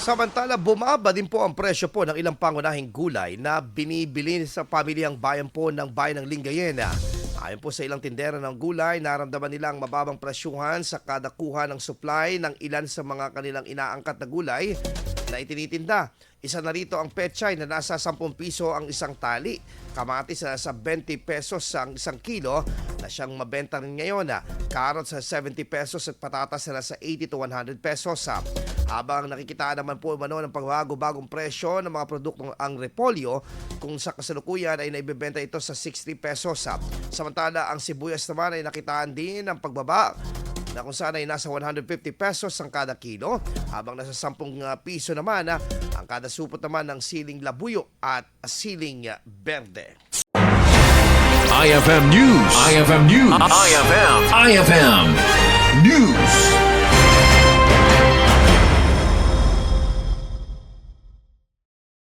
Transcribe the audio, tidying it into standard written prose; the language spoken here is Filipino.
Samantala, bumaba din po ang presyo po ng ilang pangunahing gulay na binibili sa pamilyang bayan po ng bayan ng Lingayen. Ayon po sa ilang tindera ng gulay, naramdaman nila ang mababang presyuhan sa kada kuha ng supply ng ilan sa mga kanilang inaangkat na gulay na itinitinda. Isa na rito ang pechay na nasa 10 piso ang isang tali, kamatis na nasa 20 pesos ang isang kilo na siyang mabenta rin ngayon, carrots sa 70 pesos at patatas na nasa 80 to 100 pesos. Habang nakikitaan naman po ng pagbago-bagong presyo ng mga produktong ang repolyo kung sa kasalukuyan ay naibebenta ito sa 60 pesos. Samantala ang sibuyas naman ay nakitaan din ng pagbaba na kung saan ay nasa 150 pesos ang kada kilo, habang nasa 10 piso naman ang kada supot naman ng siling labuyo at siling berde. IFM News. IFM News. IFM News.